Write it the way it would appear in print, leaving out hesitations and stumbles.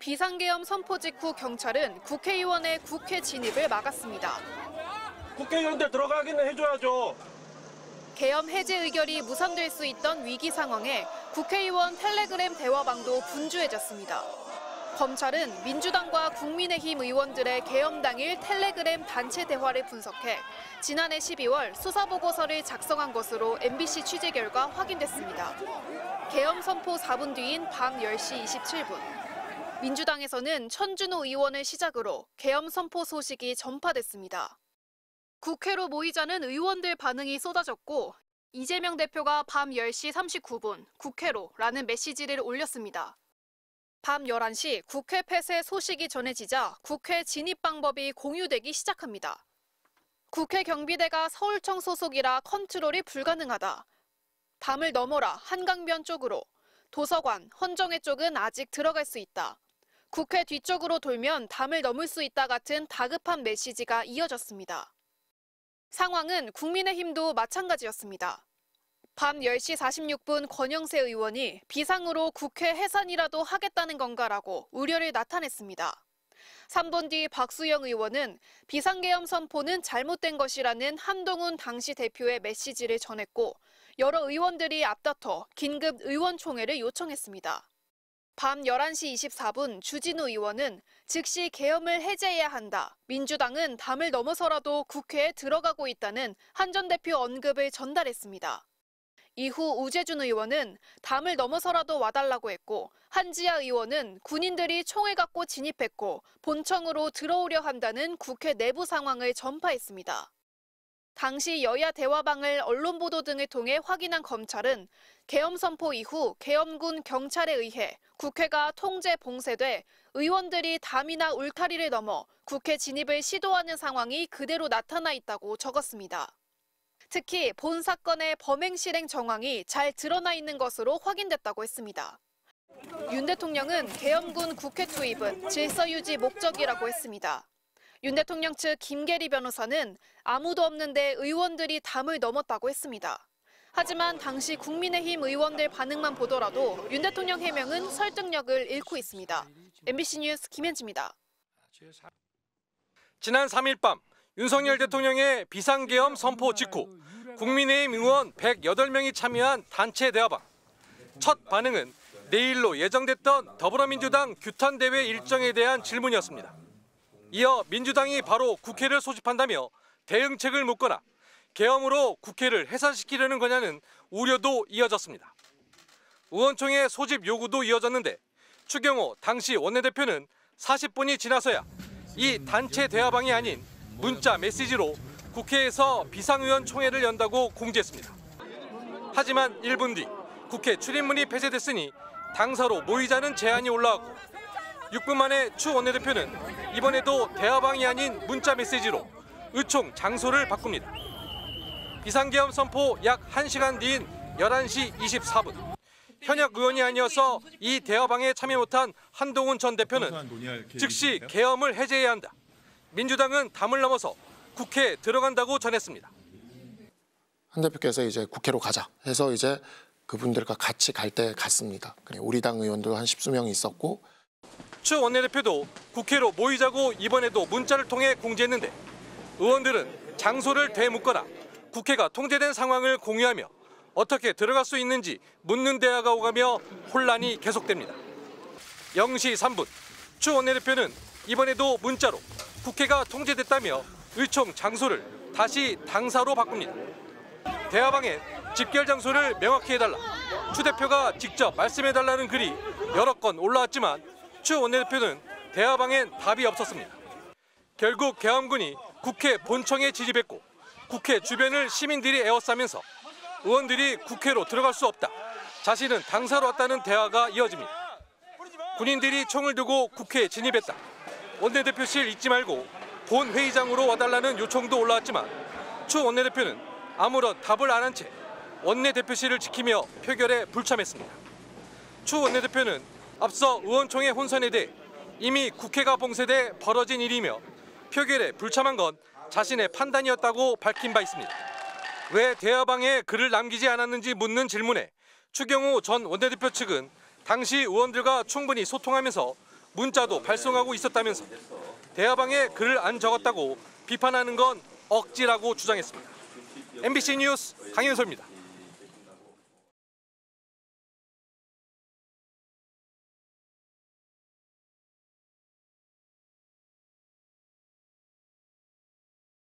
비상계엄 선포 직후 경찰은 국회의원의 국회 진입을 막았습니다. 국회의원들 들어가기는 해줘야죠. 계엄 해제 의결이 무산될 수 있던 위기 상황에 국회의원 텔레그램 대화방도 분주해졌습니다. 검찰은 민주당과 국민의힘 의원들의 계엄 당일 텔레그램 단체 대화를 분석해 지난해 12월 수사보고서를 작성한 것으로 MBC 취재 결과 확인됐습니다. 계엄 선포 4분 뒤인 밤 10시 27분. 민주당에서는 천준호 의원을 시작으로 계엄 선포 소식이 전파됐습니다. 국회로 모이자는 의원들 반응이 쏟아졌고 이재명 대표가 밤 10시 39분 국회로라는 메시지를 올렸습니다. 밤 11시 국회 폐쇄 소식이 전해지자 국회 진입 방법이 공유되기 시작합니다. 국회 경비대가 서울청 소속이라 컨트롤이 불가능하다. 담을 넘어라 한강변 쪽으로. 도서관, 헌정회 쪽은 아직 들어갈 수 있다. 국회 뒤쪽으로 돌면 담을 넘을 수 있다 같은 다급한 메시지가 이어졌습니다. 상황은 국민의힘도 마찬가지였습니다. 밤 10시 46분 권영세 의원이 비상으로 국회 해산이라도 하겠다는 건가라고 우려를 나타냈습니다. 3분 뒤 박수영 의원은 비상계엄 선포는 잘못된 것이라는 한동훈 당시 대표의 메시지를 전했고 여러 의원들이 앞다퉈 긴급 의원총회를 요청했습니다. 밤 11시 24분 주진우 의원은 즉시 계엄을 해제해야 한다. 민주당은 담을 넘어서라도 국회에 들어가고 있다는 한 전 대표 언급을 전달했습니다. 이후 우재준 의원은 담을 넘어서라도 와달라고 했고 한지아 의원은 군인들이 총을 갖고 진입했고 본청으로 들어오려 한다는 국회 내부 상황을 전파했습니다. 당시 여야 대화방을 언론 보도 등을 통해 확인한 검찰은 계엄 선포 이후 계엄군 경찰에 의해 국회가 통제 봉쇄돼 의원들이 담이나 울타리를 넘어 국회 진입을 시도하는 상황이 그대로 나타나 있다고 적었습니다. 특히 본 사건의 범행 실행 정황이 잘 드러나 있는 것으로 확인됐다고 했습니다. 윤 대통령은 계엄군 국회 투입은 질서 유지 목적이라고 했습니다. 윤 대통령 측 김계리 변호사는 아무도 없는데 의원들이 담을 넘었다고 했습니다. 하지만 당시 국민의힘 의원들 반응만 보더라도 윤 대통령 해명은 설득력을 잃고 있습니다. MBC 뉴스 김현지입니다. 지난 3일 밤 윤석열 대통령의 비상계엄 선포 직후 국민의힘 의원 108명이 참여한 단체 대화방. 첫 반응은 내일로 예정됐던 더불어민주당 규탄대회 일정에 대한 질문이었습니다. 이어 민주당이 바로 국회를 소집한다며 대응책을 묻거나 계엄으로 국회를 해산시키려는 거냐는 우려도 이어졌습니다. 의원총회 소집 요구도 이어졌는데 추경호 당시 원내대표는 40분이 지나서야 이 단체 대화방이 아닌 문자 메시지로 국회에서 비상의원 총회를 연다고 공지했습니다. 하지만 1분 뒤 국회 출입문이 폐쇄됐으니 당사로 모이자는 제안이 올라왔고 6분 만에 추 원내대표는 이번에도 대화방이 아닌 문자 메시지로 의총 장소를 바꿉니다. 비상계엄 선포 약 1시간 뒤인 11시 24분. 현역 의원이 아니어서 이 대화방에 참여 못한 한동훈 전 대표는 즉시 계엄을 해제해야 한다. 민주당은 담을 넘어서 국회에 들어간다고 전했습니다. 한 대표께서 이제 국회로 가자 해서 이제 그분들과 같이 갈 때 갔습니다. 우리 당 의원도 한 10수명이 있었고. 추 원내대표도 국회로 모이자고 이번에도 문자를 통해 공지했는데 의원들은 장소를 되묻거나 국회가 통제된 상황을 공유하며 어떻게 들어갈 수 있는지 묻는 대화가 오가며 혼란이 계속됩니다. 0시 3분 추 원내대표는 이번에도 문자로 국회가 통제됐다며 의총 장소를 다시 당사로 바꿉니다. 대화방에 집결 장소를 명확히 해달라. 추 대표가 직접 말씀해달라는 글이 여러 건 올라왔지만 추 원내대표는 대화방엔 답이 없었습니다. 결국 계엄군이 국회 본청에 진입했고 국회 주변을 시민들이 에워싸면서 의원들이 국회로 들어갈 수 없다. 자신은 당사로 왔다는 대화가 이어집니다. 군인들이 총을 들고 국회에 진입했다. 원내대표실 잊지 말고 본 회의장으로 와달라는 요청도 올라왔지만 추 원내대표는 아무런 답을 안 한 채 원내대표실을 지키며 표결에 불참했습니다. 추 원내대표는 앞서 의원총회 혼선에 대해 이미 국회가 봉쇄돼 벌어진 일이며 표결에 불참한 건 자신의 판단이었다고 밝힌 바 있습니다. 왜 대화방에 글을 남기지 않았는지 묻는 질문에 추경호 전 원내대표 측은 당시 의원들과 충분히 소통하면서 문자도 발송하고 있었다면서 대화방에 글을 안 적었다고 비판하는 건 억지라고 주장했습니다. MBC 뉴스 강윤소입니다.